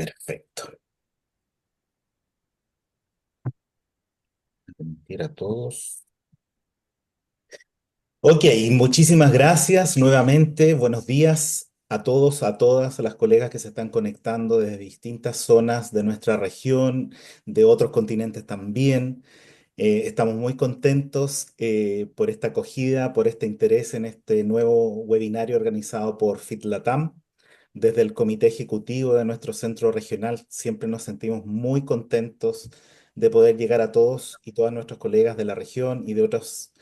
Perfecto. Permitir a todos. Ok, muchísimas gracias nuevamente. Buenos días a todos, a todas, a las colegas que se están conectando desde distintas zonas de nuestra región, de otros continentes también. Estamos muy contentos por esta acogida, por este interés en este nuevo webinario organizado por FitLatam. Desde el comité ejecutivo de nuestro centro regional siempre nos sentimos muy contentos de poder llegar a todos y todas nuestros colegas de la región y de otros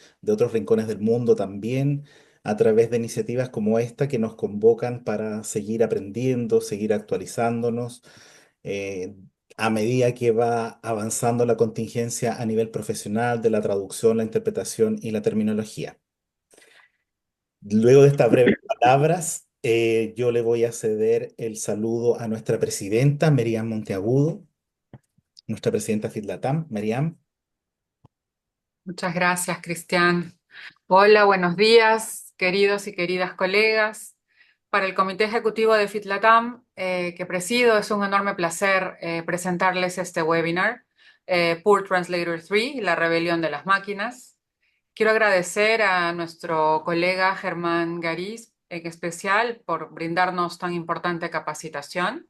rincones del mundo también a través de iniciativas como esta que nos convocan para seguir aprendiendo, seguir actualizándonos eh, a medida que va avanzando la contingencia a nivel profesional de la traducción, la interpretación y la terminología. Luego de estas breves palabras, yo le voy a ceder el saludo a nuestra presidenta, Meriam Monteagudo, nuestra presidenta FitLatam. Meriam. Muchas gracias, Cristian. Hola, buenos días, queridos y queridas colegas. Para el Comité Ejecutivo de FitLatam, que presido, es un enorme placer presentarles este webinar, Poor Translator 3, la rebelión de las máquinas. Quiero agradecer a nuestro colega Germán Gariz, en especial, por brindarnos tan importante capacitación.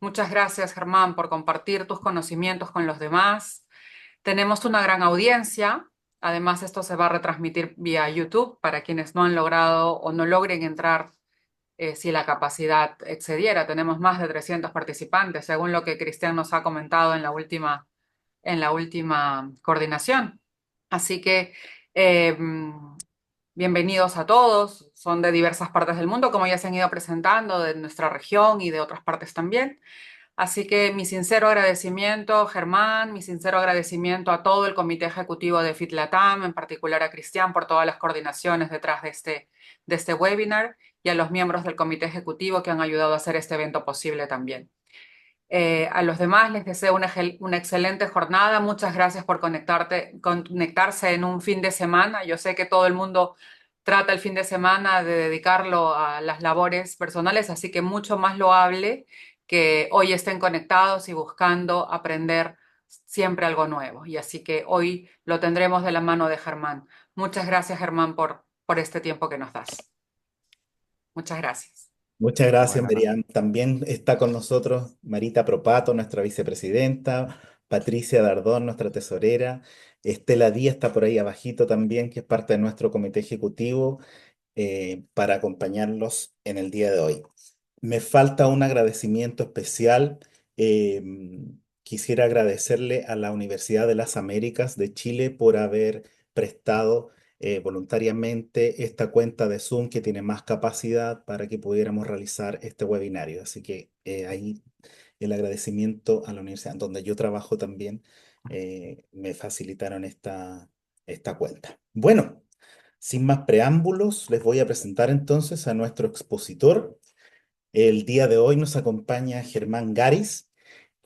Muchas gracias, Germán, por compartir tus conocimientos con los demás. Tenemos una gran audiencia. Además, esto se va a retransmitir vía YouTube para quienes no han logrado o no logren entrar si la capacidad excediera. Tenemos más de 300 participantes, según lo que Cristian nos ha comentado en la última coordinación. Así que bienvenidos a todos. Son de diversas partes del mundo, como ya se han ido presentando, de nuestra región y de otras partes también. Así que mi sincero agradecimiento, Germán, mi sincero agradecimiento a todo el comité ejecutivo de FitLatam, en particular a Cristian por todas las coordinaciones detrás de este webinar y a los miembros del comité ejecutivo que han ayudado a hacer este evento posible también. A los demás les deseo una excelente jornada. Muchas gracias por conectarse en un fin de semana. Yo sé que todo el mundo trata el fin de semana de dedicarlo a las labores personales, así que mucho más loable que hoy estén conectados y buscando aprender siempre algo nuevo. Y así que hoy lo tendremos de la mano de Germán. Muchas gracias, Germán, por este tiempo que nos das. Muchas gracias. Muchas gracias, Bueno, Meriam. También está con nosotros Marita Propato, nuestra vicepresidenta, Patricia Dardón, nuestra tesorera, Estela Díaz está por ahí abajito también, que es parte de nuestro comité ejecutivo, para acompañarlos en el día de hoy. Me falta un agradecimiento especial. eh, Quisiera agradecerle a la Universidad de las Américas de Chile por haber prestado voluntariamente esta cuenta de Zoom que tiene más capacidad para que pudiéramos realizar este webinario. Así que ahí el agradecimiento a la universidad donde yo trabajo también, me facilitaron esta cuenta. Bueno, sin más preámbulos, les voy a presentar entonces a nuestro expositor. El día de hoy nos acompaña Germán Garis,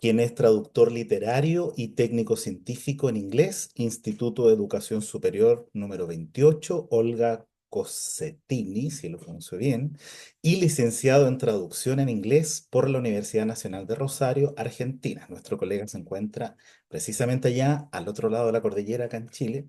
quien es traductor literario y técnico científico en inglés, Instituto de Educación Superior número 28, Olga Cossetini, si lo pronuncio bien, y licenciado en traducción en inglés por la Universidad Nacional de Rosario, Argentina. Nuestro colega se encuentra precisamente allá, al otro lado de la cordillera, acá en Chile.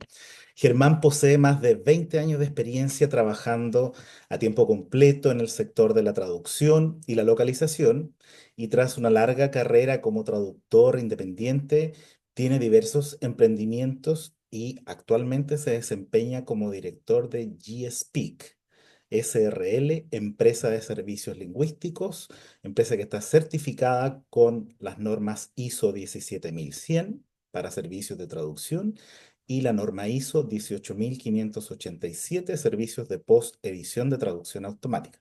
Germán posee más de 20 años de experiencia trabajando a tiempo completo en el sector de la traducción y la localización, y tras una larga carrera como traductor independiente, tiene diversos emprendimientos y actualmente se desempeña como director de GSpeak SRL, empresa de servicios lingüísticos, empresa que está certificada con las normas ISO 17100 para servicios de traducción y la norma ISO 18587, servicios de post-edición de traducción automática.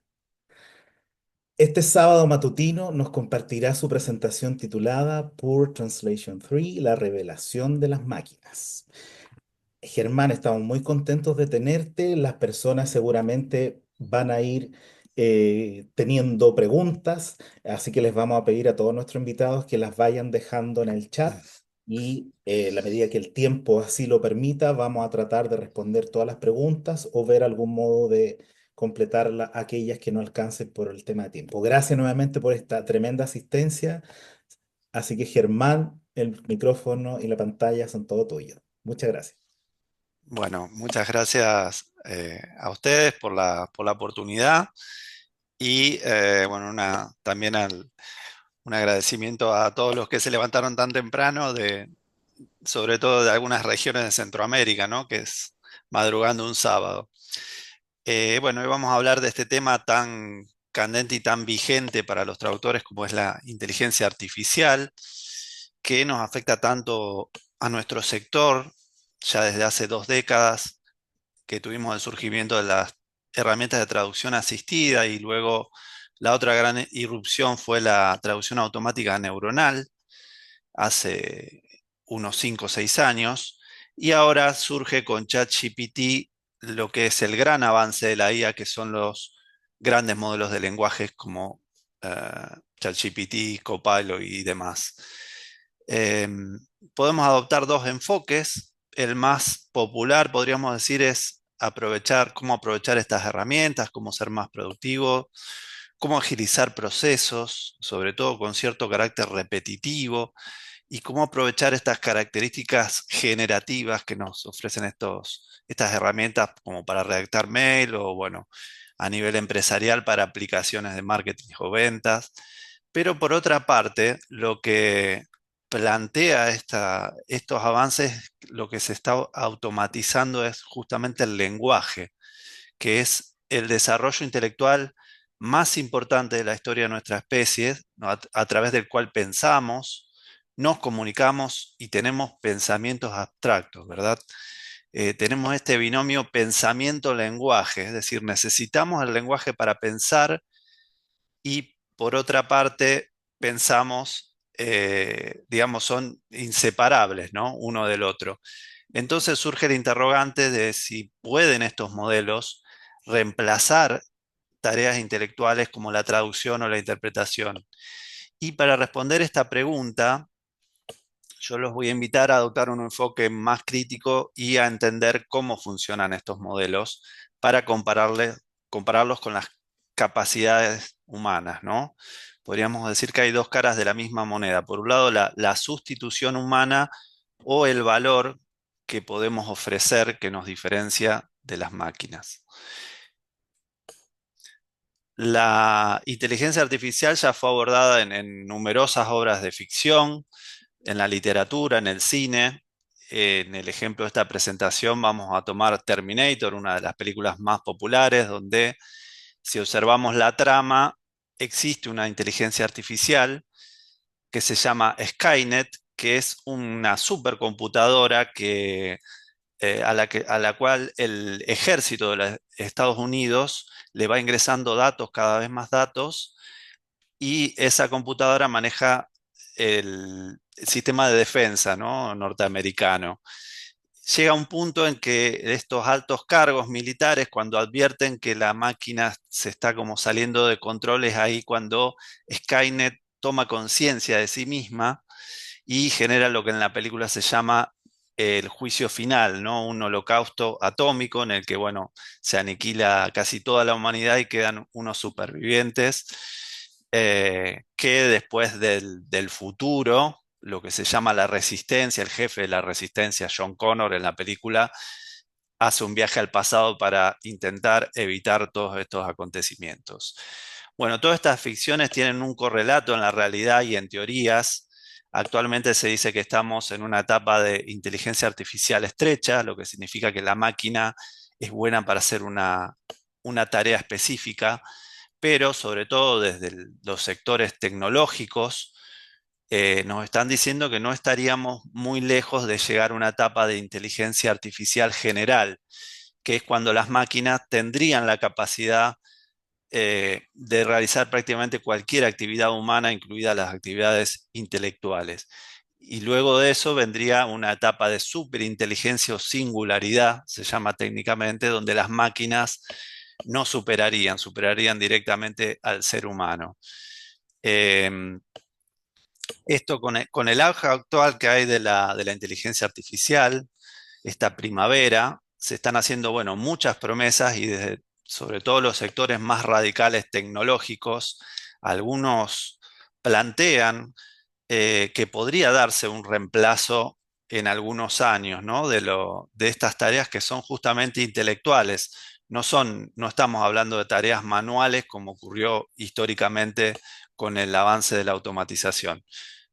Este sábado matutino nos compartirá su presentación titulada Poor Translation 3, la revelación de las máquinas. Germán, estamos muy contentos de tenerte. Las personas seguramente van a ir teniendo preguntas, así que les vamos a pedir a todos nuestros invitados que las vayan dejando en el chat y a la medida que el tiempo así lo permita, vamos a tratar de responder todas las preguntas o ver algún modo de completar aquellas que no alcancen por el tema de tiempo. Gracias nuevamente por esta tremenda asistencia. Así que Germán, el micrófono y la pantalla son todo tuyos. Muchas gracias. Bueno, muchas gracias a ustedes por la oportunidad y bueno, también un agradecimiento a todos los que se levantaron tan temprano, sobre todo de algunas regiones de Centroamérica, ¿no? Que es madrugando un sábado. Bueno, hoy vamos a hablar de este tema tan candente y tan vigente para los traductores como es la inteligencia artificial, que nos afecta tanto a nuestro sector, ya desde hace 2 décadas que tuvimos el surgimiento de las herramientas de traducción asistida y luego la otra gran irrupción fue la traducción automática neuronal hace unos 5 o 6 años, y ahora surge con ChatGPT lo que es el gran avance de la IA, que son los grandes modelos de lenguajes como ChatGPT, Copilot y demás. Em, Podemos adoptar dos enfoques. El más popular, podríamos decir, es cómo aprovechar estas herramientas, cómo ser más productivo, cómo agilizar procesos, sobre todo con cierto carácter repetitivo, y cómo aprovechar estas características generativas que nos ofrecen estas herramientas como para redactar mail o, bueno, a nivel empresarial para aplicaciones de marketing o ventas. Pero por otra parte, lo que plantea estos avances, lo que se está automatizando es justamente el lenguaje, que es el desarrollo intelectual más importante de la historia de nuestra especie, ¿no? A través del cual pensamos, nos comunicamos y tenemos pensamientos abstractos, ¿verdad? Tenemos este binomio pensamiento-lenguaje, es decir, necesitamos el lenguaje para pensar y por otra parte pensamos, digamos, son inseparables, ¿no? Uno del otro. Entonces surge el interrogante de si pueden estos modelos reemplazar tareas intelectuales como la traducción o la interpretación. Y para responder esta pregunta, yo los voy a invitar a adoptar un enfoque más crítico y a entender cómo funcionan estos modelos para compararlos con las capacidades humanas, ¿no? Podríamos decir que hay dos caras de la misma moneda. Por un lado, la sustitución humana o el valor que podemos ofrecer que nos diferencia de las máquinas. La inteligencia artificial ya fue abordada en numerosas obras de ficción, en la literatura, en el cine. En el ejemplo de esta presentación vamos a tomar Terminator, una de las películas más populares, donde si observamos la trama, existe una inteligencia artificial que se llama Skynet, que es una supercomputadora a la cual el ejército de los Estados Unidos le va ingresando datos, cada vez más datos, y esa computadora maneja el sistema de defensa, ¿no? Norteamericano. Llega un punto en que estos altos cargos militares, cuando advierten que la máquina se está como saliendo de control, es ahí cuando Skynet toma conciencia de sí misma y genera lo que en la película se llama el juicio final, ¿no? Un holocausto atómico en el que, bueno, se aniquila casi toda la humanidad y quedan unos supervivientes que después del futuro, lo que se llama la resistencia, el jefe de la resistencia, John Connor en la película, hace un viaje al pasado para intentar evitar todos estos acontecimientos. Bueno, todas estas ficciones tienen un correlato en la realidad y en teorías. Actualmente se dice que estamos en una etapa de inteligencia artificial estrecha, lo que significa que la máquina es buena para hacer una tarea específica, pero sobre todo desde los sectores tecnológicos, nos están diciendo que no estaríamos muy lejos de llegar a una etapa de inteligencia artificial general, que es cuando las máquinas tendrían la capacidad de realizar prácticamente cualquier actividad humana, incluidas las actividades intelectuales. Y luego de eso vendría una etapa de superinteligencia o singularidad, se llama técnicamente, donde las máquinas no superarían directamente al ser humano. Em, Esto con el auge actual que hay de la inteligencia artificial, esta primavera, se están haciendo, bueno, muchas promesas y desde sobre todo los sectores más radicales tecnológicos, algunos plantean que podría darse un reemplazo en algunos años, ¿no? De estas tareas que son justamente intelectuales. No estamos hablando de tareas manuales como ocurrió históricamente con el avance de la automatización.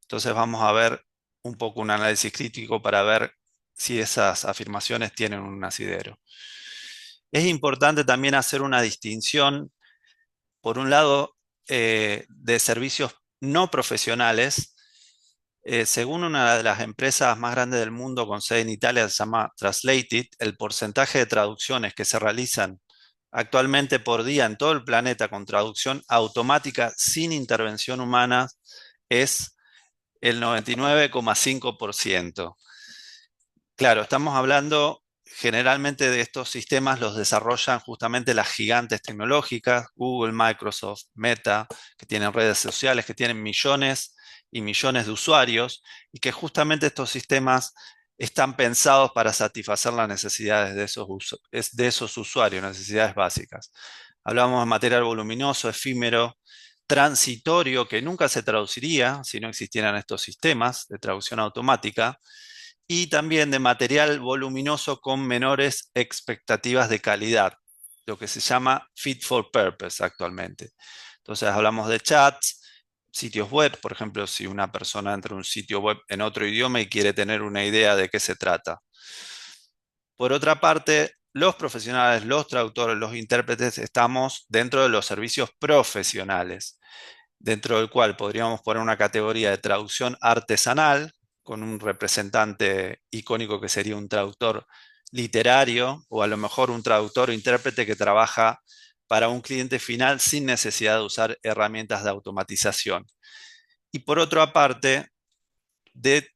Entonces vamos a ver un poco un análisis crítico para ver si esas afirmaciones tienen un asidero. Es importante también hacer una distinción, por un lado, de servicios no profesionales. Según una de las empresas más grandes del mundo con sede en Italia, se llama Translated, el porcentaje de traducciones que se realizan actualmente por día en todo el planeta con traducción automática sin intervención humana es el 99,5%. Claro, estamos hablando generalmente de estos sistemas, los desarrollan justamente las gigantes tecnológicas, Google, Microsoft, Meta, que tienen redes sociales, que tienen millones y millones de usuarios, y que justamente estos sistemas están pensados para satisfacer las necesidades de esos usuarios, necesidades básicas. Hablamos de material voluminoso, efímero, transitorio, que nunca se traduciría si no existieran estos sistemas de traducción automática, y también de material voluminoso con menores expectativas de calidad, lo que se llama fit for purpose actualmente. Entonces hablamos de chats, sitios web, por ejemplo, si una persona entra a un sitio web en otro idioma y quiere tener una idea de qué se trata. Por otra parte, los profesionales, los traductores, los intérpretes, estamos dentro de los servicios profesionales, dentro del cual podríamos poner una categoría de traducción artesanal, con un representante icónico que sería un traductor literario, o a lo mejor un traductor o intérprete que trabaja para un cliente final sin necesidad de usar herramientas de automatización. Y por otra parte,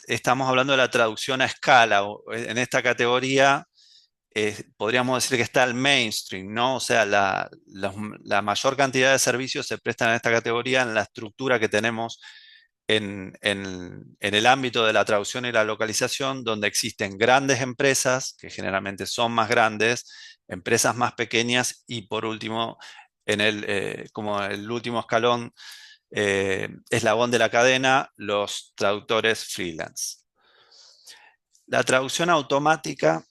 estamos hablando de la traducción a escala. En esta categoría podríamos decir que está el mainstream, ¿no? O sea, la mayor cantidad de servicios se prestan en esta categoría en la estructura que tenemos en el ámbito de la traducción y la localización, donde existen grandes empresas, que generalmente son más grandes, empresas más pequeñas y por último, como el último escalón, eslabón de la cadena, los traductores freelance. La traducción automática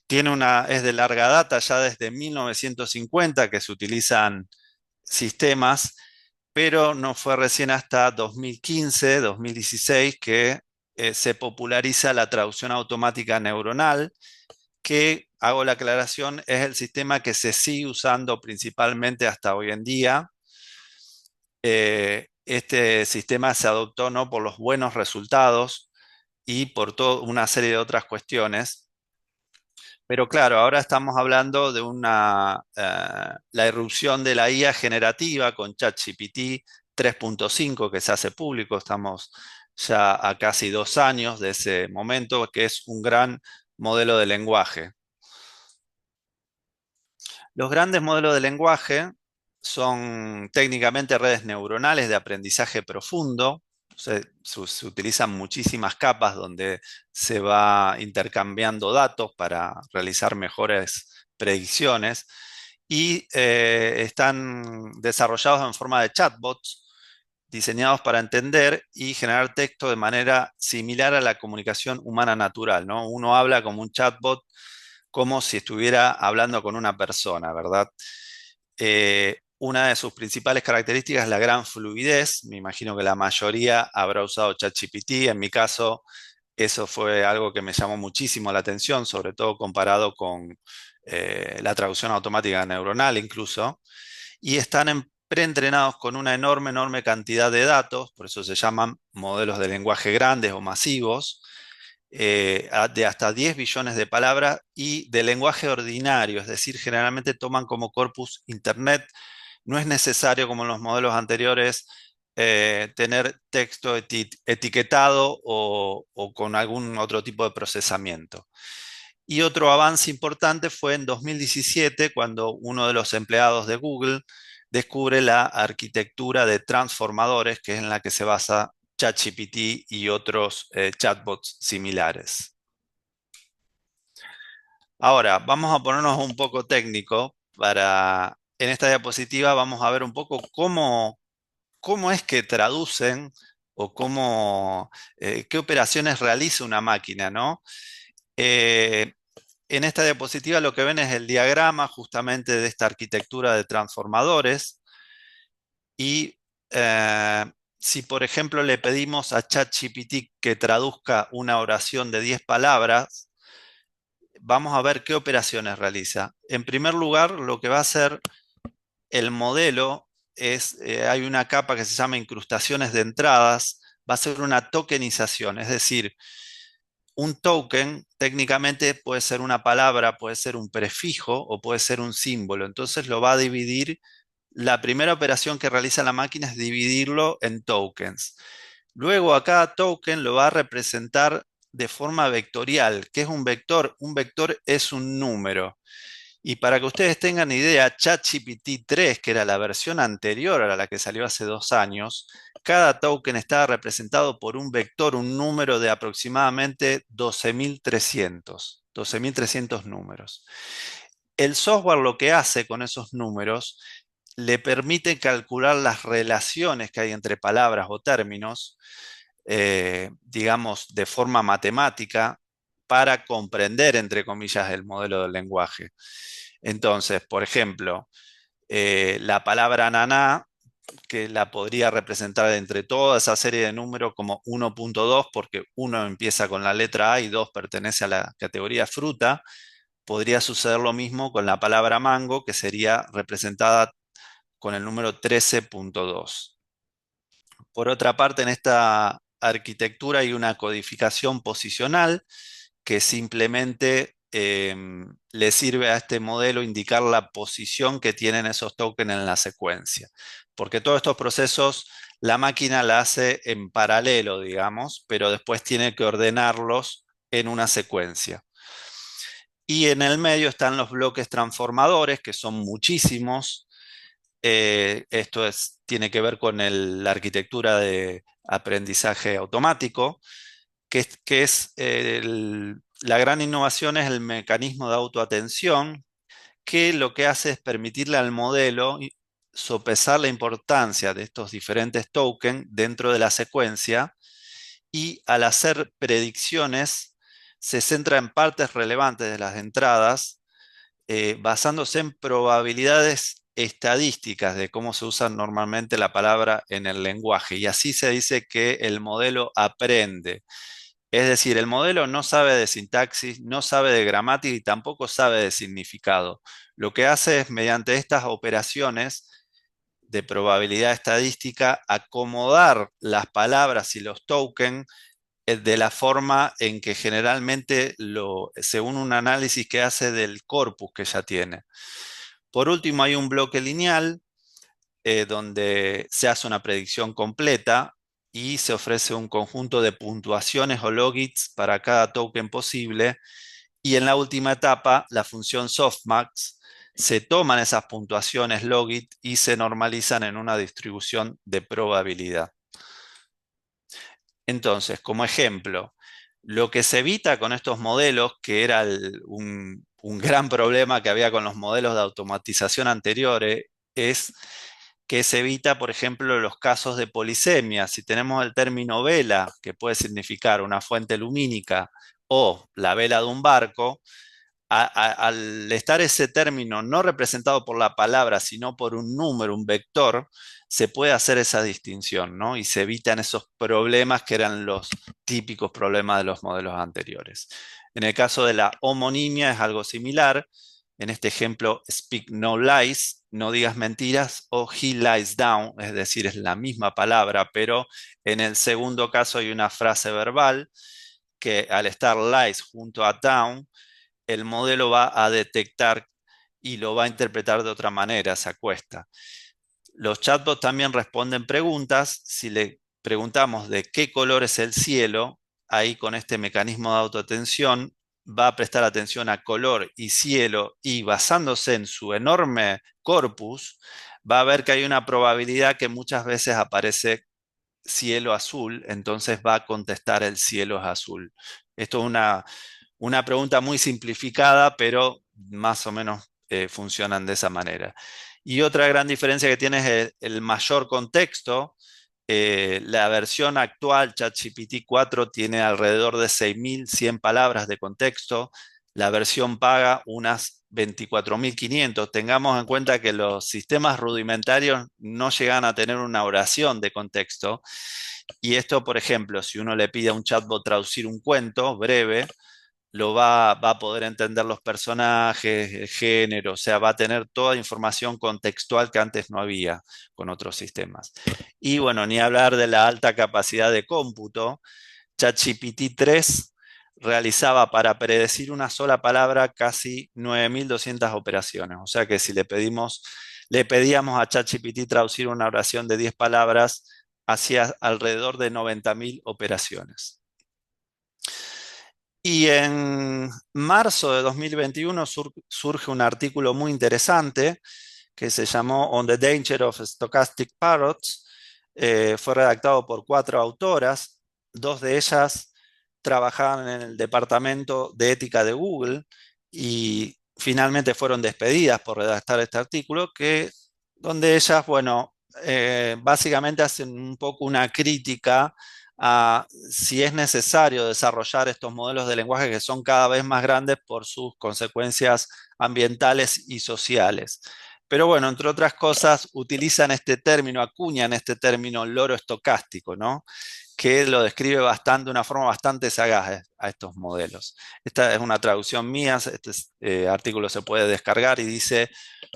es de larga data, ya desde 1950 que se utilizan sistemas, pero no fue recién hasta 2015, 2016 que se populariza la traducción automática neuronal, que, hago la aclaración, es el sistema que se sigue usando principalmente hasta hoy en día. Este sistema se adoptó no por los buenos resultados y por toda una serie de otras cuestiones. Pero claro, ahora estamos hablando de la irrupción de la IA generativa con ChatGPT 3.5 que se hace público. Estamos ya a casi 2 años de ese momento, que es un gran modelo de lenguaje. Los grandes modelos de lenguaje son técnicamente redes neuronales de aprendizaje profundo. Se utilizan muchísimas capas donde se va intercambiando datos para realizar mejores predicciones y están desarrollados en forma de chatbots diseñados para entender y generar texto de manera similar a la comunicación humana natural, ¿no? Uno habla como un chatbot, como si estuviera hablando con una persona, ¿verdad? Una de sus principales características es la gran fluidez. Me imagino que la mayoría habrá usado ChatGPT. En mi caso, eso fue algo que me llamó muchísimo la atención, sobre todo comparado con la traducción automática neuronal incluso. Y están preentrenados con una enorme, enorme cantidad de datos, por eso se llaman modelos de lenguaje grandes o masivos, de hasta 10 billones de palabras y de lenguaje ordinario, es decir, generalmente toman como corpus Internet. No es necesario, como en los modelos anteriores, tener texto etiquetado o con algún otro tipo de procesamiento. Y otro avance importante fue en 2017, cuando uno de los empleados de Google descubre la arquitectura de transformadores, que es en la que se basa ChatGPT y otros chatbots similares. Ahora, vamos a ponernos un poco técnico en esta diapositiva vamos a ver un poco cómo es que traducen o qué operaciones realiza una máquina, ¿no? Eh, en esta diapositiva lo que ven es el diagrama justamente de esta arquitectura de transformadores y si por ejemplo le pedimos a ChatGPT que traduzca una oración de 10 palabras, vamos a ver qué operaciones realiza. En primer lugar, lo que va a hacer el modelo hay una capa que se llama incrustaciones de entradas, va a ser una tokenización, es decir, un token técnicamente puede ser una palabra, puede ser un prefijo o puede ser un símbolo. Entonces lo va a dividir. La primera operación que realiza la máquina es dividirlo en tokens. Luego a cada token lo va a representar de forma vectorial. ¿Qué es un vector? Un vector es un número. Y para que ustedes tengan idea, ChatGPT 3, que era la versión anterior a la que salió hace 2 años, cada token estaba representado por un vector, un número de aproximadamente 12.300 números. El software lo que hace con esos números le permite calcular las relaciones que hay entre palabras o términos, digamos, de forma matemática para comprender, entre comillas, el modelo del lenguaje. Entonces, por ejemplo, la palabra naná, que la podría representar entre toda esa serie de números como 1.2, porque 1 empieza con la letra A y 2 pertenece a la categoría fruta, podría suceder lo mismo con la palabra mango, que sería representada con el número 13.2. Por otra parte, en esta arquitectura hay una codificación posicional que simplemente le sirve a este modelo indicar la posición que tienen esos tokens en la secuencia. Porque todos estos procesos la máquina la hace en paralelo, digamos, pero después tiene que ordenarlos en una secuencia. Y en el medio están los bloques transformadores, que son muchísimos. Tiene que ver con la arquitectura de aprendizaje automático, la gran innovación es el mecanismo de autoatención, que lo que hace es permitirle al modelo sopesar la importancia de estos diferentes tokens dentro de la secuencia y al hacer predicciones se centra en partes relevantes de las entradas, basándose en probabilidades estadísticas de cómo se usa normalmente la palabra en el lenguaje. Y así se dice que el modelo aprende. Es decir, el modelo no sabe de sintaxis, no sabe de gramática y tampoco sabe de significado. Lo que hace es, mediante estas operaciones de probabilidad estadística, acomodar las palabras y los tokens de la forma en que generalmente, según un análisis que hace del corpus que ya tiene. Por último, hay un bloque lineal donde se hace una predicción completa y se ofrece un conjunto de puntuaciones o logits para cada token posible. Y en la última etapa, la función softmax, se toman esas puntuaciones logit y se normalizan en una distribución de probabilidad. Entonces, como ejemplo, lo que se evita con estos modelos, que era un gran problema que había con los modelos de automatización anteriores, es que se evita, por ejemplo, los casos de polisemia. Si tenemos el término vela, que puede significar una fuente lumínica o la vela de un barco, al estar ese término no representado por la palabra, sino por un número, un vector, se puede hacer esa distinción, ¿no? Y se evitan esos problemas que eran los típicos problemas de los modelos anteriores. En el caso de la homonimia es algo similar. En este ejemplo, speak no lies, no digas mentiras, o he lies down, es decir, es la misma palabra, pero en el segundo caso hay una frase verbal que al estar lies junto a down, el modelo va a detectar y lo va a interpretar de otra manera, se acuesta. Los chatbots también responden preguntas. Si le preguntamos de qué color es el cielo, ahí con este mecanismo de autoatención va a prestar atención a color y cielo y basándose en su enorme corpus, va a ver que hay una probabilidad que muchas veces aparece cielo azul, entonces va a contestar el cielo es azul. Esto es una pregunta muy simplificada, pero más o menos funcionan de esa manera. Y otra gran diferencia que tiene es el mayor contexto. La versión actual, ChatGPT 4, tiene alrededor de 6.100 palabras de contexto. La versión paga unas 24.500. Tengamos en cuenta que los sistemas rudimentarios no llegan a tener una oración de contexto. Y esto, por ejemplo, si uno le pide a un chatbot traducir un cuento breve, va a poder entender los personajes, el género, o sea, va a tener toda información contextual que antes no había con otros sistemas. Y bueno, ni hablar de la alta capacidad de cómputo. ChatGPT 3 realizaba para predecir una sola palabra casi 9.200 operaciones. O sea que si le pedíamos a ChatGPT traducir una oración de 10 palabras, hacía alrededor de 90.000 operaciones. Y en marzo de 2021 surge un artículo muy interesante que se llamó On the Danger of Stochastic Parrots. Fue redactado por 4 autoras, 2 de ellas trabajaban en el departamento de ética de Google y finalmente fueron despedidas por redactar este artículo, donde ellas, bueno, básicamente hacen un poco una crítica a si es necesario desarrollar estos modelos de lenguaje que son cada vez más grandes por sus consecuencias ambientales y sociales. Pero bueno, entre otras cosas, utilizan este término, acuñan este término loro estocástico, ¿no? Que lo describe de una forma bastante sagaz a estos modelos. Esta es una traducción mía, este artículo se puede descargar y dice: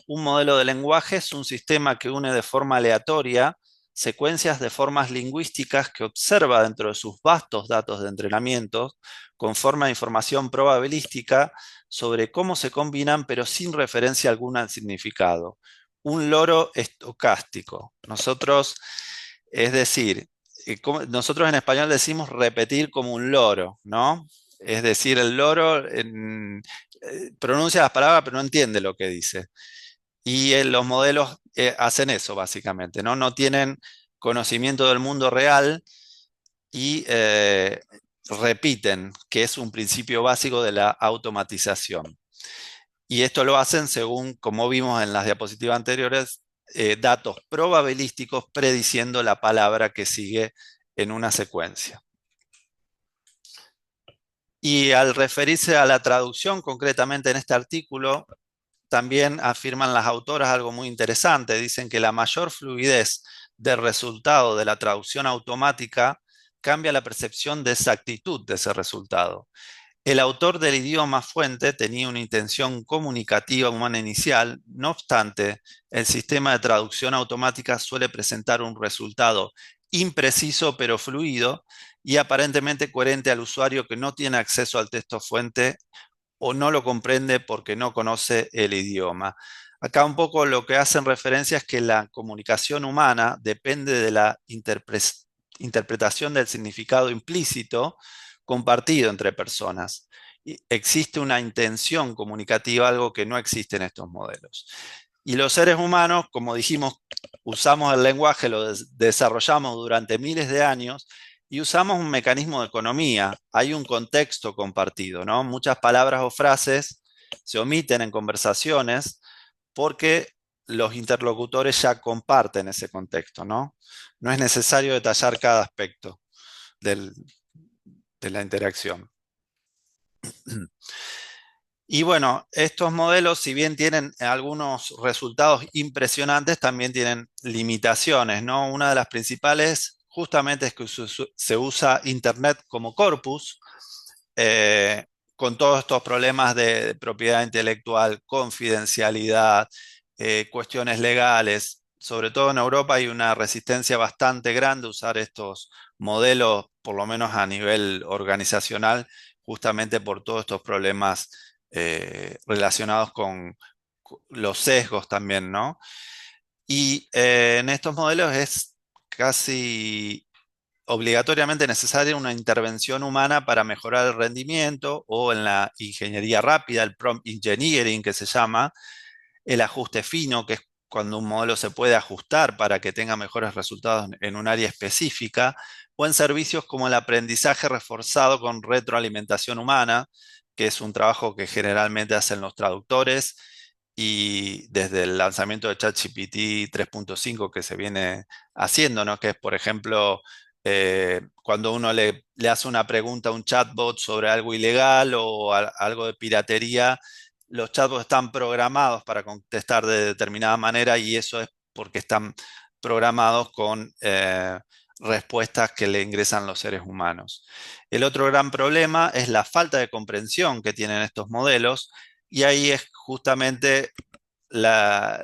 un modelo de lenguaje es un sistema que une de forma aleatoria secuencias de formas lingüísticas que observa dentro de sus vastos datos de entrenamiento, conforme a información probabilística sobre cómo se combinan, pero sin referencia alguna al significado. Un loro estocástico. Es decir, nosotros en español decimos repetir como un loro, ¿no? Es decir, el loro pronuncia las palabras, pero no entiende lo que dice. Y los modelos hacen eso, básicamente, ¿no? No tienen conocimiento del mundo real y repiten, que es un principio básico de la automatización. Y esto lo hacen según, como vimos en las diapositivas anteriores, datos probabilísticos prediciendo la palabra que sigue en una secuencia. Y al referirse a la traducción, concretamente en este artículo, también afirman las autoras algo muy interesante. Dicen que la mayor fluidez del resultado de la traducción automática cambia la percepción de exactitud de ese resultado. El autor del idioma fuente tenía una intención comunicativa humana inicial, no obstante, el sistema de traducción automática suele presentar un resultado impreciso pero fluido y aparentemente coherente al usuario que no tiene acceso al texto fuente o no lo comprende porque no conoce el idioma. Acá un poco lo que hacen referencia es que la comunicación humana depende de la interpretación del significado implícito compartido entre personas. Y existe una intención comunicativa, algo que no existe en estos modelos. Y los seres humanos, como dijimos, usamos el lenguaje, lo desarrollamos durante miles de años y usamos un mecanismo de economía. Hay un contexto compartido, ¿no? Muchas palabras o frases se omiten en conversaciones porque los interlocutores ya comparten ese contexto, ¿no? No es necesario detallar cada aspecto de la interacción. Y bueno, estos modelos, si bien tienen algunos resultados impresionantes, también tienen limitaciones, ¿no? Una de las principales justamente es que se usa Internet como corpus, eh, con todos estos problemas de propiedad intelectual, confidencialidad, cuestiones legales. Sobre todo en Europa hay una resistencia bastante grande a usar estos modelos, por lo menos a nivel organizacional, justamente por todos estos problemas relacionados con los sesgos también, ¿no? Y en estos modelos es casi obligatoriamente necesaria una intervención humana para mejorar el rendimiento, o en la ingeniería rápida, el prompt engineering que se llama, el ajuste fino, que es cuando un modelo se puede ajustar para que tenga mejores resultados en un área específica, o en servicios como el aprendizaje reforzado con retroalimentación humana, que es un trabajo que generalmente hacen los traductores y desde el lanzamiento de ChatGPT 3.5 que se viene haciendo, ¿no? Que es, por ejemplo, cuando uno le hace una pregunta a un chatbot sobre algo ilegal o algo de piratería, los chatbots están programados para contestar de determinada manera y eso es porque están programados con respuestas que le ingresan los seres humanos. El otro gran problema es la falta de comprensión que tienen estos modelos y ahí es justamente la,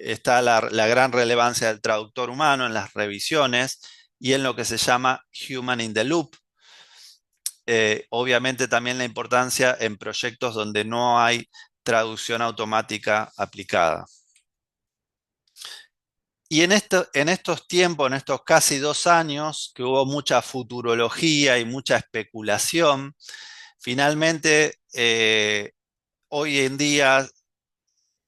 está la gran relevancia del traductor humano en las revisiones y en lo que se llama Human in the Loop. Obviamente también la importancia en proyectos donde no hay traducción automática aplicada. Y en estos tiempos, en estos casi 2 años, que hubo mucha futurología y mucha especulación, finalmente hoy en día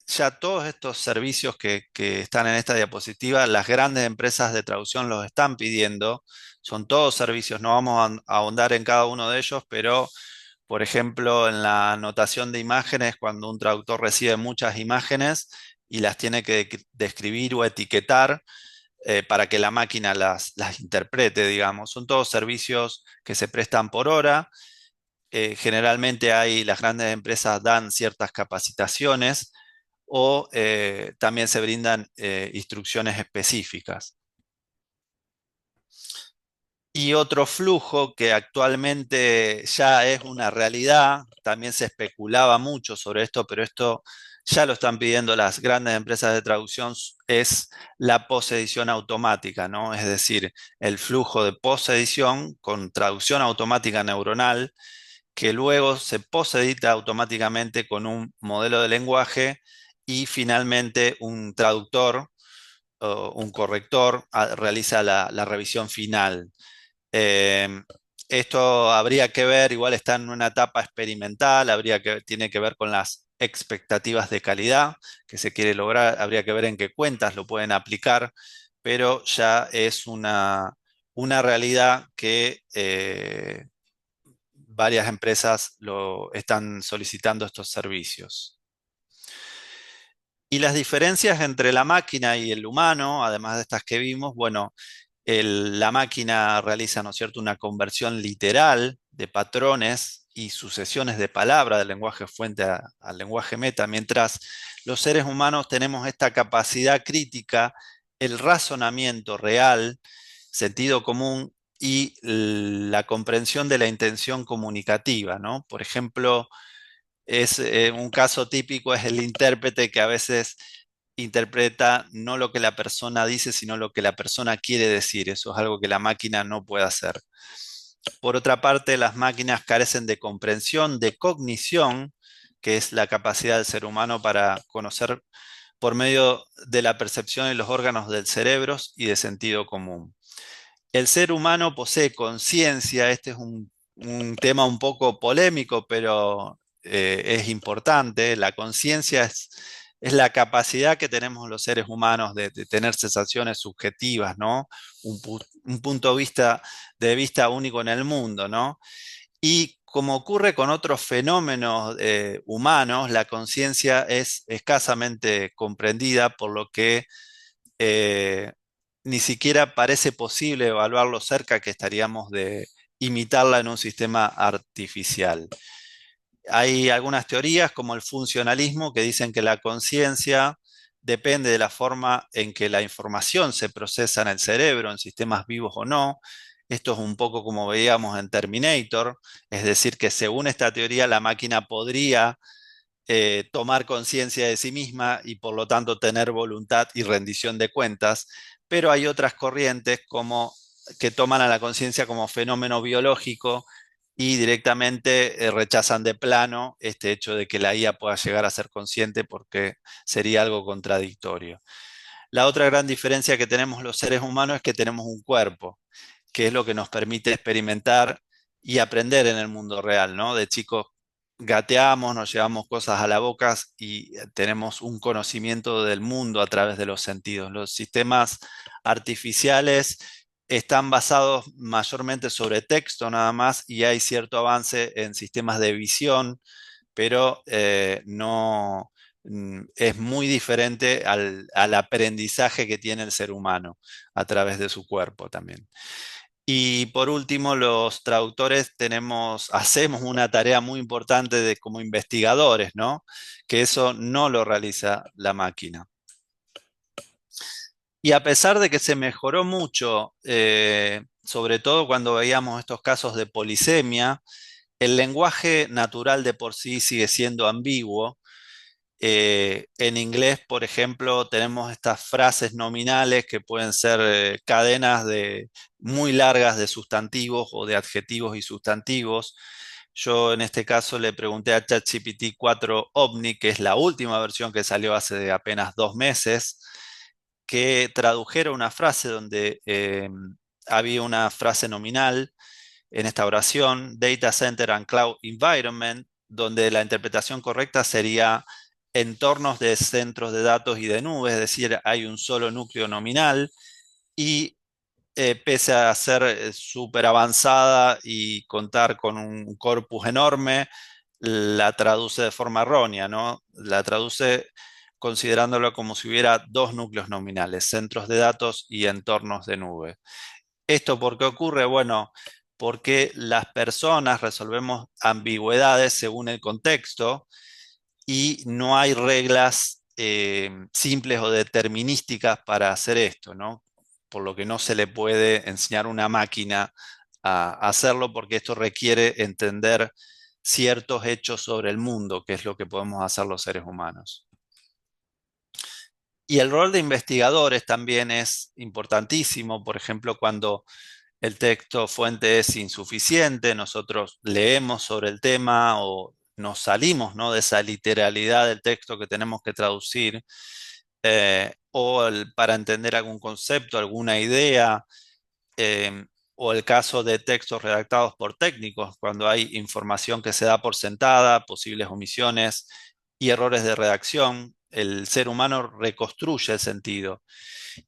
ya todos estos servicios que están en esta diapositiva, las grandes empresas de traducción los están pidiendo. Son todos servicios, no vamos a ahondar en cada uno de ellos, pero por ejemplo, en la anotación de imágenes, cuando un traductor recibe muchas imágenes y las tiene que describir o etiquetar para que la máquina las interprete, digamos. Son todos servicios que se prestan por hora. Generalmente las grandes empresas dan ciertas capacitaciones o también se brindan instrucciones específicas. Y otro flujo que actualmente ya es una realidad, también se especulaba mucho sobre esto, pero esto ya lo están pidiendo las grandes empresas de traducción, es la posedición automática, ¿no? Es decir, el flujo de posedición con traducción automática neuronal que luego se posedita automáticamente con un modelo de lenguaje y finalmente un traductor o un corrector realiza la revisión final. Eh, Esto habría que ver, igual está en una etapa experimental, tiene que ver con las expectativas de calidad que se quiere lograr, habría que ver en qué cuentas lo pueden aplicar, pero ya es una realidad que varias empresas lo están solicitando estos servicios. Y las diferencias entre la máquina y el humano, además de estas que vimos, bueno, la máquina realiza, ¿no es cierto?, una conversión literal de patrones y sucesiones de palabras del lenguaje fuente al lenguaje meta, mientras los seres humanos tenemos esta capacidad crítica, el razonamiento real, sentido común y la comprensión de la intención comunicativa, ¿no? Por ejemplo, un caso típico es el intérprete que a veces interpreta no lo que la persona dice, sino lo que la persona quiere decir. Eso es algo que la máquina no puede hacer. Por otra parte, las máquinas carecen de comprensión, de cognición, que es la capacidad del ser humano para conocer por medio de la percepción de los órganos del cerebro y de sentido común. El ser humano posee conciencia, este es un tema un poco polémico, pero es importante. La conciencia es la capacidad que tenemos los seres humanos de tener sensaciones subjetivas, ¿no? Un punto de vista único en el mundo, ¿no? Y como ocurre con otros fenómenos humanos, la conciencia es escasamente comprendida, por lo que eh, ni siquiera parece posible evaluarlo cerca que estaríamos de imitarla en un sistema artificial. Hay algunas teorías como el funcionalismo que dicen que la conciencia depende de la forma en que la información se procesa en el cerebro, en sistemas vivos o no. Esto es un poco como veíamos en Terminator, es decir, que según esta teoría la máquina podría tomar conciencia de sí misma y por lo tanto tener voluntad y rendición de cuentas, pero hay otras corrientes que toman a la conciencia como fenómeno biológico y directamente rechazan de plano este hecho de que la IA pueda llegar a ser consciente porque sería algo contradictorio. La otra gran diferencia que tenemos los seres humanos es que tenemos un cuerpo, que es lo que nos permite experimentar y aprender en el mundo real, ¿no? De chicos gateamos, nos llevamos cosas a la boca y tenemos un conocimiento del mundo a través de los sentidos. Los sistemas artificiales están basados mayormente sobre texto nada más y hay cierto avance en sistemas de visión, pero no es muy diferente al aprendizaje que tiene el ser humano a través de su cuerpo también. Y por último, los traductores hacemos una tarea muy importante como investigadores, ¿no? Que eso no lo realiza la máquina. Y a pesar de que se mejoró mucho, sobre todo cuando veíamos estos casos de polisemia, el lenguaje natural de por sí sigue siendo ambiguo. En inglés, por ejemplo, tenemos estas frases nominales que pueden ser cadenas muy largas de sustantivos o de adjetivos y sustantivos. Yo en este caso le pregunté a ChatGPT 4 Omni, que es la última versión que salió hace apenas 2 meses, que tradujera una frase donde había una frase nominal en esta oración, Data Center and Cloud Environment, donde la interpretación correcta sería entornos de centros de datos y de nubes, es decir, hay un solo núcleo nominal y pese a ser súper avanzada y contar con un corpus enorme, la traduce de forma errónea, ¿no? La traduce considerándolo como si hubiera dos núcleos nominales, centros de datos y entornos de nube. ¿Esto por qué ocurre? Bueno, porque las personas resolvemos ambigüedades según el contexto y no hay reglas simples o determinísticas para hacer esto, ¿no? Por lo que no se le puede enseñar a una máquina a hacerlo porque esto requiere entender ciertos hechos sobre el mundo, que es lo que podemos hacer los seres humanos. Y el rol de investigadores también es importantísimo, por ejemplo, cuando el texto fuente es insuficiente, nosotros leemos sobre el tema o nos salimos, ¿no?, de esa literalidad del texto que tenemos que traducir, para entender algún concepto, alguna idea, o el caso de textos redactados por técnicos, cuando hay información que se da por sentada, posibles omisiones y errores de redacción, el ser humano reconstruye el sentido.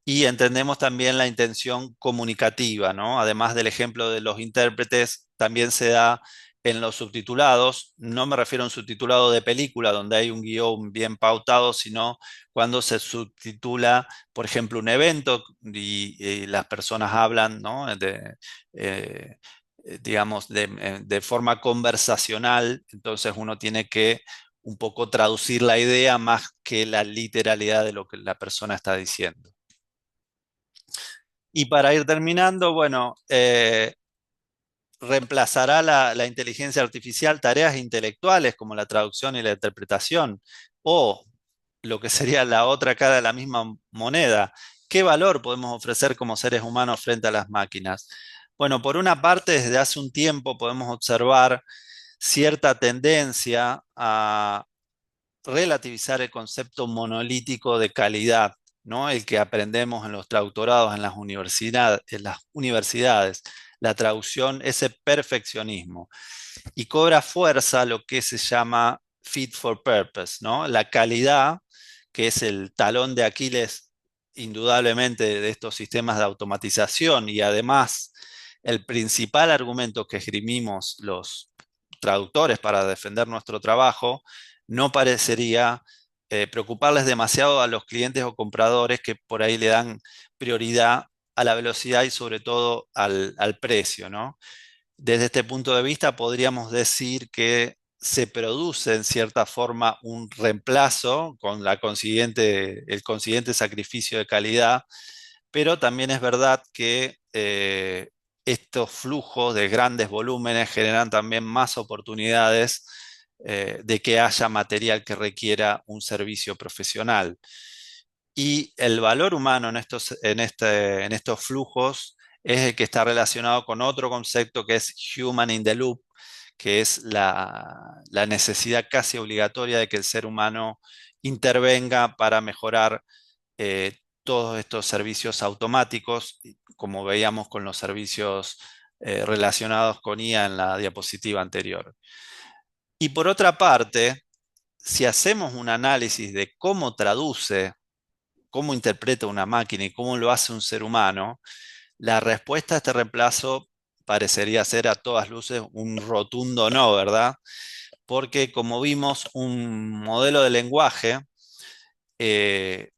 Y entendemos también la intención comunicativa, ¿no? Además del ejemplo de los intérpretes, también se da en los subtitulados. No me refiero a un subtitulado de película donde hay un guión bien pautado, sino cuando se subtitula, por ejemplo, un evento y las personas hablan, ¿no?, eh, digamos, de forma conversacional. Entonces uno tiene que un poco traducir la idea más que la literalidad de lo que la persona está diciendo. Y para ir terminando, bueno, reemplazará la inteligencia artificial tareas intelectuales como la traducción y la interpretación, o lo que sería la otra cara de la misma moneda. ¿Qué valor podemos ofrecer como seres humanos frente a las máquinas? Bueno, por una parte, desde hace un tiempo podemos observar cierta tendencia a relativizar el concepto monolítico de calidad, ¿no? El que aprendemos en los traductorados en las universidades, la traducción, ese perfeccionismo. Y cobra fuerza lo que se llama fit for purpose, ¿no? La calidad, que es el talón de Aquiles indudablemente de estos sistemas de automatización y además el principal argumento que esgrimimos los traductores para defender nuestro trabajo, no parecería preocuparles demasiado a los clientes o compradores que por ahí le dan prioridad a la velocidad y sobre todo al precio, ¿no? Desde este punto de vista podríamos decir que se produce en cierta forma un reemplazo con el consiguiente sacrificio de calidad, pero también es verdad que estos flujos de grandes volúmenes generan también más oportunidades de que haya material que requiera un servicio profesional. Y el valor humano en estos flujos es el que está relacionado con otro concepto que es human in the loop, que es la necesidad casi obligatoria de que el ser humano intervenga para mejorar todos estos servicios automáticos, como veíamos con los servicios relacionados con IA en la diapositiva anterior. Y por otra parte, si hacemos un análisis de cómo traduce, cómo interpreta una máquina y cómo lo hace un ser humano, La respuesta a este reemplazo parecería ser a todas luces un rotundo no, ¿verdad? Porque como vimos, un modelo de lenguaje eh,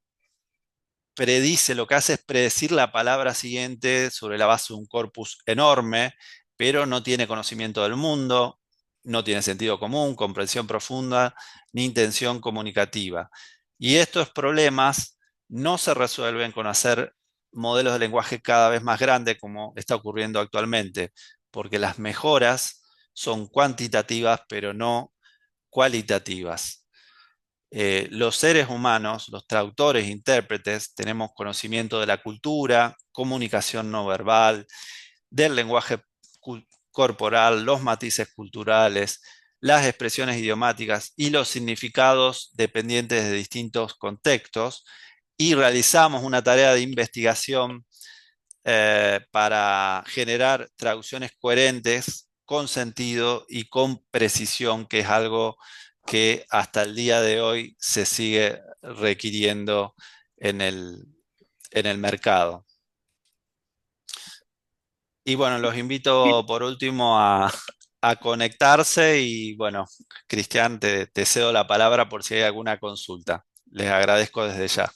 predice, lo que hace es predecir la palabra siguiente sobre la base de un corpus enorme, pero no tiene conocimiento del mundo, no tiene sentido común, comprensión profunda, ni intención comunicativa. Y estos problemas no se resuelven con hacer modelos de lenguaje cada vez más grandes, como está ocurriendo actualmente, porque las mejoras son cuantitativas, pero no cualitativas. Los seres humanos, los traductores, intérpretes, tenemos conocimiento de la cultura, comunicación no verbal, del lenguaje corporal, los matices culturales, las expresiones idiomáticas y los significados dependientes de distintos contextos, y realizamos una tarea de investigación para generar traducciones coherentes, con sentido y con precisión, que es algo que hasta el día de hoy se sigue requiriendo en el mercado. Y bueno, los invito por último a conectarse y bueno, Cristian, te cedo la palabra por si hay alguna consulta. Les agradezco desde ya.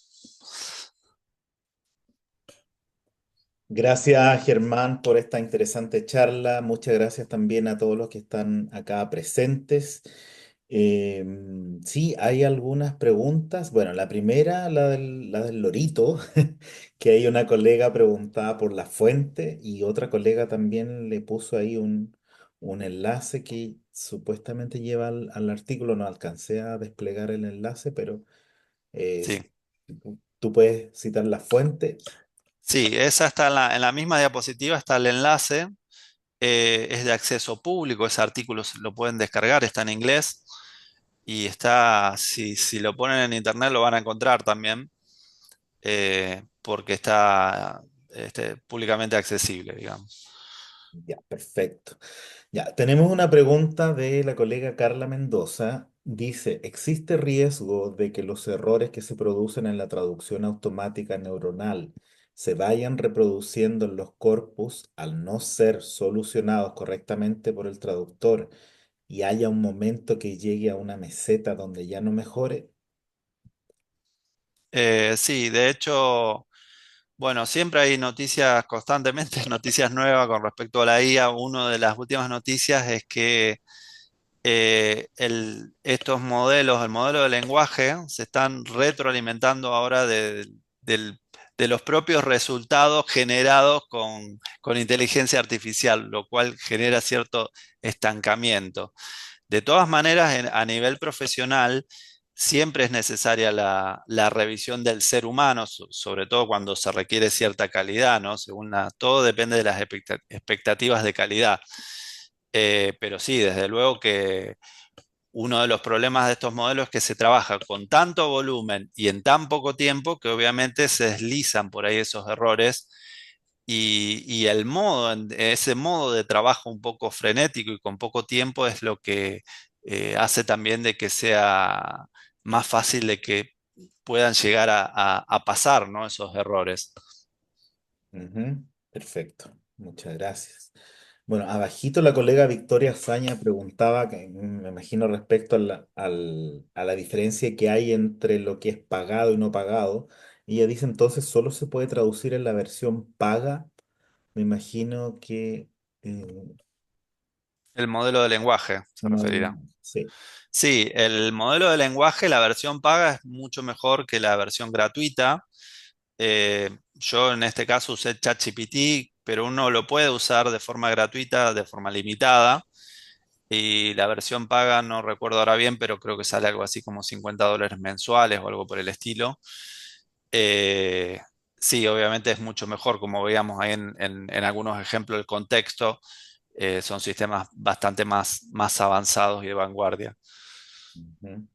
Gracias, Germán, por esta interesante charla. Muchas gracias también a todos los que están acá presentes. Sí, hay algunas preguntas. Bueno, la primera, la del lorito, que hay una colega preguntaba por la fuente y otra colega también le puso ahí un enlace que supuestamente lleva al artículo. No alcancé a desplegar el enlace, pero Sí. si tú puedes citar la fuente. Sí, esa está en la misma diapositiva, está el enlace. Es de acceso público, ese artículo lo pueden descargar, está en inglés y está, si lo ponen en internet lo van a encontrar también, porque está públicamente accesible, digamos. Ya, perfecto. Ya, tenemos una pregunta de la colega Carla Mendoza. Dice, ¿existe riesgo de que los errores que se producen en la traducción automática neuronal se vayan reproduciendo en los corpus al no ser solucionados correctamente por el traductor y haya un momento que llegue a una meseta donde ya no mejore? Sí, de hecho, bueno, siempre hay noticias constantemente, noticias nuevas con respecto a la IA. Una de las últimas noticias es que estos modelos, el modelo de lenguaje, se están retroalimentando ahora de los propios resultados generados con inteligencia artificial, lo cual genera cierto estancamiento. De todas maneras, a nivel profesional, siempre es necesaria la revisión del ser humano, sobre todo cuando se requiere cierta calidad, ¿no? Todo depende de las expectativas de calidad. Pero sí, desde luego que uno de los problemas de estos modelos es que se trabaja con tanto volumen y en tan poco tiempo que obviamente se deslizan por ahí esos errores, y ese modo de trabajo un poco frenético y con poco tiempo es lo que hace también de que sea más fácil de que puedan llegar a pasar, ¿no? Esos errores. Ujú, perfecto, muchas gracias. Bueno, abajito la colega Victoria Saña preguntaba, que me imagino respecto a la diferencia que hay entre lo que es pagado y no pagado. Y ella dice entonces solo se puede traducir en la versión paga. Me imagino que eh, El modelo de lenguaje se referirá. sí. Sí, el modelo de lenguaje, la versión paga es mucho mejor que la versión gratuita. Yo en este caso usé ChatGPT, pero uno lo puede usar de forma gratuita, de forma limitada. Y la versión paga, no recuerdo ahora bien, pero creo que sale algo así como $50 mensuales o algo por el estilo. Eh, sí, obviamente es mucho mejor, como veíamos ahí en algunos ejemplos del contexto. Son sistemas bastante más avanzados y de vanguardia. Ujú,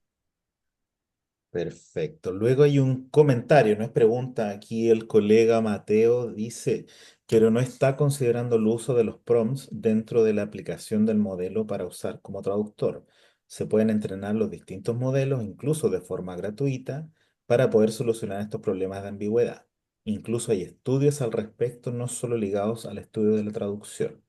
perfecto. Luego hay un comentario, no es pregunta. Aquí el colega Mateo dice, pero no está considerando el uso de los prompts dentro de la aplicación del modelo para usar como traductor. Se pueden entrenar los distintos modelos, incluso de forma gratuita, para poder solucionar estos problemas de ambigüedad. Incluso hay estudios al respecto, no solo ligados al estudio de la traducción.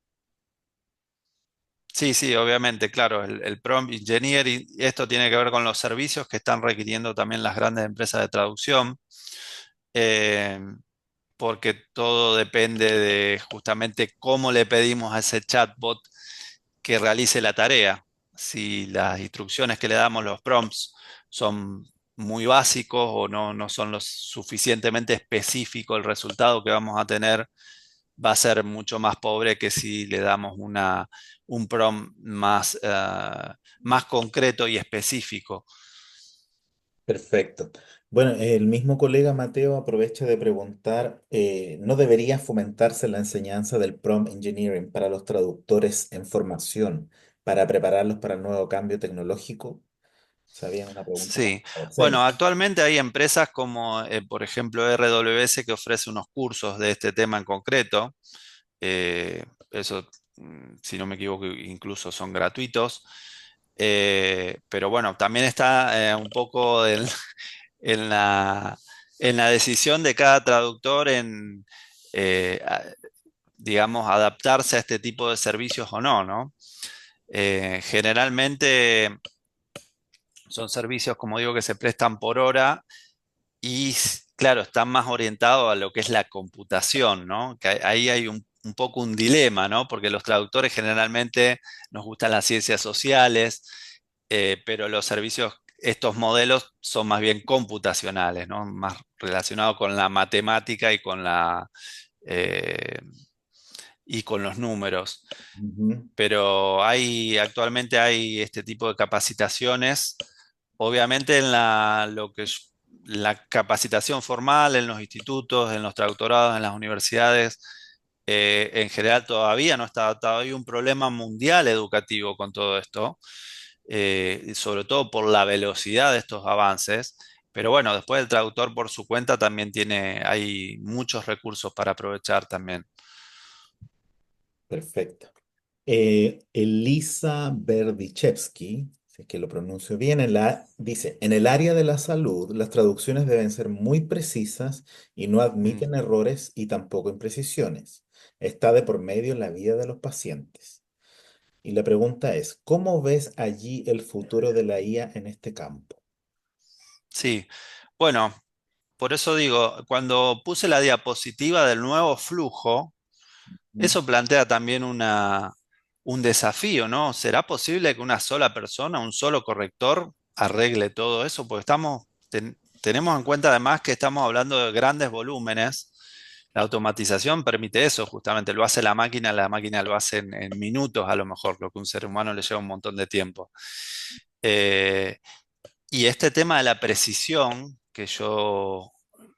Sí, sí, obviamente, claro, el prompt engineering, esto tiene que ver con los servicios que están requiriendo también las grandes empresas de traducción, eh, porque todo depende de justamente cómo le pedimos a ese chatbot que realice la tarea. Si las instrucciones que le damos, los prompts, son muy básicos o no son lo suficientemente específico el resultado que vamos a tener, va a ser mucho más pobre que si le damos un prompt más concreto y específico. Perfecto. Bueno, el mismo colega Mateo aprovecha de preguntar, ¿no debería fomentarse la enseñanza del prompt engineering para los traductores en formación para prepararlos para el nuevo cambio tecnológico? Sabía una pregunta Sí, bueno, contraproducente. actualmente hay empresas como, por ejemplo, RWS que ofrece unos cursos de este tema en concreto. Eso, si no me equivoco, incluso son gratuitos. Pero bueno, también está un poco en la, en la decisión de cada traductor en, digamos, adaptarse a este tipo de servicios o no, ¿no? Generalmente son servicios, como digo, que se prestan por hora y, claro, están más orientados a lo que es la computación, ¿no? Que ahí hay un poco un dilema, ¿no? Porque los traductores generalmente nos gustan las ciencias sociales, pero los servicios, estos modelos son más bien computacionales, ¿no? Más relacionados con la matemática eh, y con los números. Ujú. Pero actualmente hay este tipo de capacitaciones. Obviamente lo que es la capacitación formal en los institutos, en los traductorados, en las universidades, en general todavía no está adaptado. Hay un problema mundial educativo con todo esto, y sobre todo por la velocidad de estos avances. Pero bueno, después el traductor por su cuenta también hay muchos recursos para aprovechar también. Perfecto. Elisa Berdichevsky, si es que lo pronuncio bien, dice, en el área de la salud, las traducciones deben ser muy precisas y no Mm. admiten errores y tampoco imprecisiones. Está de por medio la vida de los pacientes. Y la pregunta es, ¿cómo ves allí el futuro de la IA en este campo? Sí, bueno. Por eso digo, cuando puse la diapositiva del nuevo flujo, Mm. eso plantea también un desafío, ¿no? ¿Será posible que una sola persona, un solo corrector, arregle todo eso? Porque tenemos en cuenta además que estamos hablando de grandes volúmenes. La automatización permite eso, justamente lo hace la máquina lo hace en minutos a lo mejor, lo que un ser humano le lleva un montón de tiempo. Eh, y este tema de la precisión que yo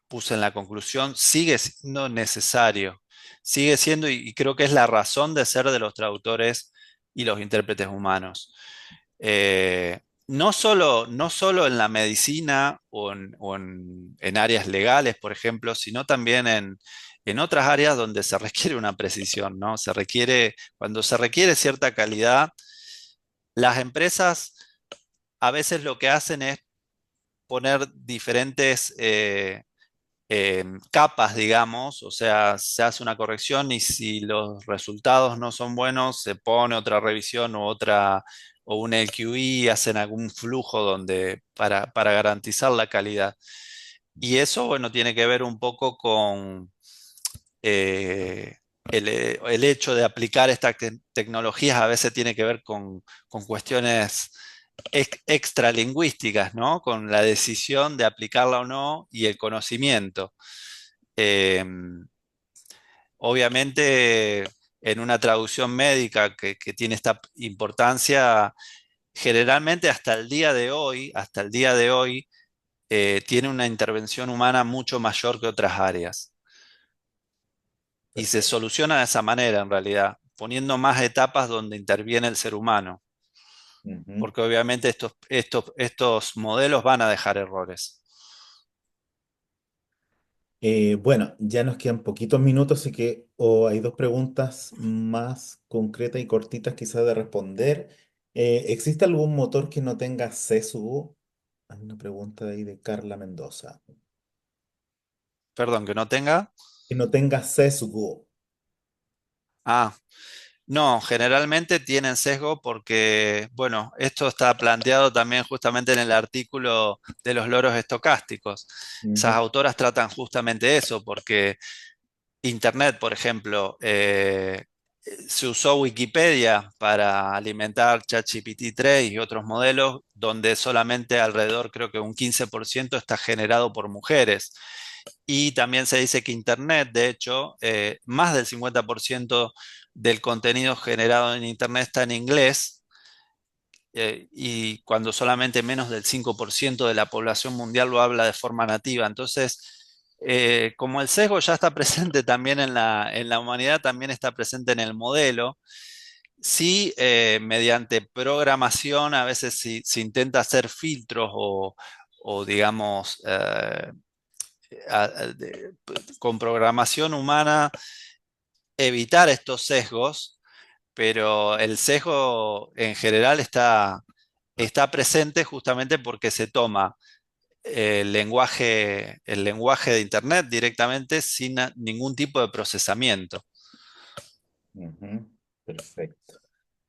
puse en la conclusión sigue siendo necesario, sigue siendo y creo que es la razón de ser de los traductores y los intérpretes humanos. No solo en la medicina o en áreas legales, por ejemplo, sino también en otras áreas donde se requiere una precisión, ¿no? Cuando se requiere cierta calidad, las empresas a veces lo que hacen es poner diferentes capas, digamos, o sea, se hace una corrección y si los resultados no son buenos, se pone otra revisión o un LQI, hacen algún flujo para garantizar la calidad. Y eso, bueno, tiene que ver un poco con eh, el hecho de aplicar estas tecnologías, a veces tiene que ver con cuestiones extralingüísticas, ¿no? Con la decisión de aplicarla o no y el conocimiento. Eh, Obviamente, en una traducción médica que tiene esta importancia, generalmente hasta el día de hoy, tiene una intervención humana mucho mayor que otras áreas. Y se Perfecto. soluciona de esa manera, en realidad, poniendo más etapas donde interviene el ser humano, Ujú. porque obviamente estos modelos van a dejar errores. Bueno, ya nos quedan poquitos minutos, así que hay dos preguntas más concretas y cortitas quizás de responder. ¿Existe algún motor que no tenga CSU? Hay una pregunta ahí de Carla Mendoza. Perdón, que no tenga. Que no tenga sesgo. Ah, no, generalmente tienen sesgo porque, bueno, esto está planteado también justamente en el artículo de los loros estocásticos. Esas Ujú, autoras tratan justamente eso, porque Internet, por ejemplo, se usó Wikipedia para alimentar ChatGPT 3 y otros modelos, donde solamente alrededor, creo que un 15% está generado por mujeres. Y también se dice que Internet, de hecho, más del 50% del contenido generado en Internet está en inglés, y cuando solamente menos del 5% de la población mundial lo habla de forma nativa. Entonces, como el sesgo ya está presente también en la humanidad, también está presente en el modelo. Sí, mediante programación a veces se intenta hacer filtros o digamos, con programación humana evitar estos sesgos, pero el sesgo en general está presente justamente porque se toma el lenguaje de Internet directamente sin ningún tipo de procesamiento. ujú. Perfecto.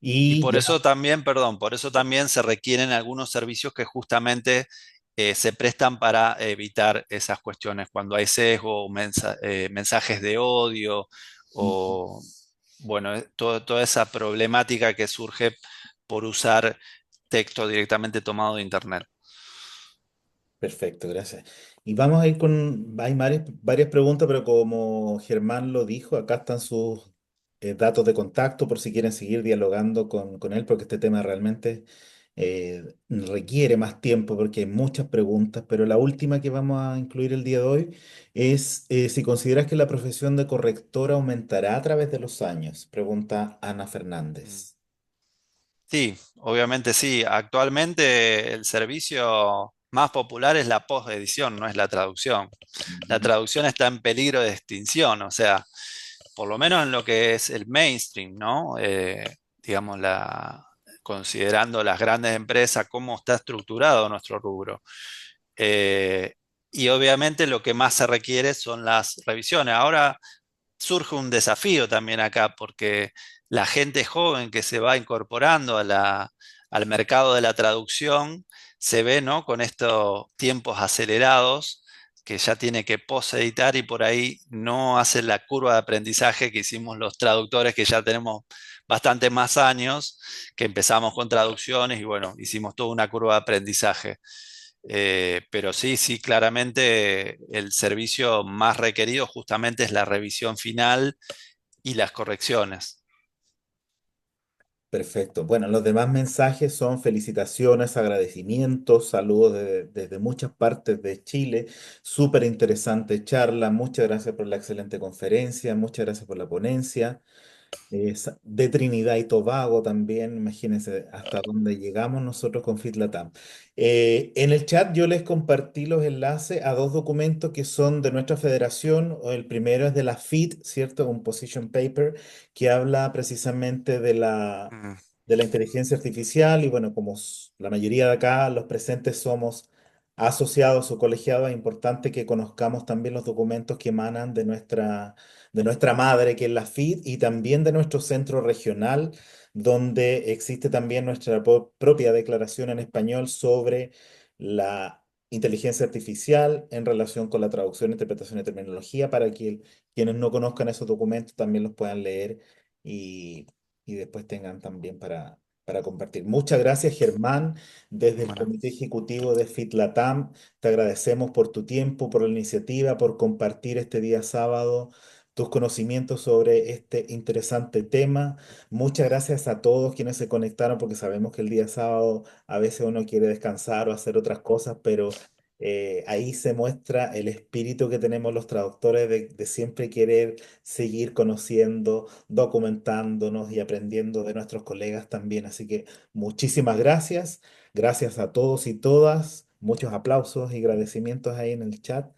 Y Y por ya. eso también, perdón, por eso también se requieren algunos servicios que justamente se prestan para evitar esas cuestiones, cuando hay sesgo, o mensajes de odio Ujú. o, bueno, toda esa problemática que surge por usar texto directamente tomado de Internet. Perfecto, gracias. Y vamos a ir con, hay varias preguntas, pero como Germán lo dijo, acá están sus datos de contacto por si quieren seguir dialogando con él, porque este tema realmente requiere más tiempo porque hay muchas preguntas, pero la última que vamos a incluir el día de hoy es si consideras que la profesión de corrector aumentará a través de los años, pregunta Ana Mm. Fernández. Sí, obviamente sí. Actualmente el servicio más popular es la postedición, no es la traducción. La Ujú, traducción está en peligro de extinción, o sea, por lo menos en lo que es el mainstream, ¿no? Digamos, considerando las grandes empresas, cómo está estructurado nuestro rubro. Eh, y obviamente lo que más se requiere son las revisiones. Ahora surge un desafío también acá, porque la gente joven que se va incorporando al mercado de la traducción se ve, ¿no? Con estos tiempos acelerados que ya tiene que post-editar y por ahí no hace la curva de aprendizaje que hicimos los traductores que ya tenemos bastante más años, que empezamos con traducciones y bueno, hicimos toda una curva de aprendizaje. Pero sí, sí, claramente el servicio más requerido justamente es la revisión final y las correcciones. perfecto. Bueno, los demás mensajes son felicitaciones, agradecimientos, saludos desde muchas partes de Chile. Súper interesante charla. Muchas gracias por la excelente conferencia. Muchas gracias por la ponencia. De Trinidad y Tobago también, imagínense hasta dónde llegamos nosotros con FitLatam. En el chat yo les compartí los enlaces a dos documentos que son de nuestra federación. El primero es de la FIT, ¿cierto? Un position paper que habla precisamente Mm, de la inteligencia artificial y bueno, como la mayoría de acá, los presentes somos asociados o colegiados, es importante que conozcamos también los documentos que emanan de nuestra madre, que es la FID, y también de nuestro centro regional, donde existe también nuestra propia declaración en español sobre la inteligencia artificial en relación con la traducción, interpretación y terminología, para que quienes no conozcan esos documentos también los puedan leer y, y después tengan también para compartir. Muchas gracias, Germán, desde el bueno, Comité Ejecutivo de FitLatam. Te agradecemos por tu tiempo, por la iniciativa, por compartir este día sábado tus conocimientos sobre este interesante tema. Muchas gracias a todos quienes se conectaron, porque sabemos que el día sábado a veces uno quiere descansar o hacer otras cosas, pero ahí se muestra el espíritu que tenemos los traductores de siempre querer seguir conociendo, documentándonos y aprendiendo de nuestros colegas también. Así que muchísimas gracias. Gracias a todos y todas. Muchos aplausos y agradecimientos ahí en el chat.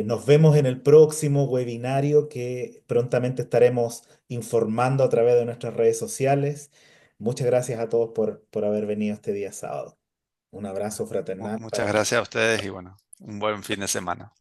Nos vemos en el próximo webinario que prontamente estaremos informando a través de nuestras redes sociales. Muchas gracias a todos por haber venido este día sábado. Un abrazo fraternal muchas para gracias a ustedes y bueno, un buen fin de semana.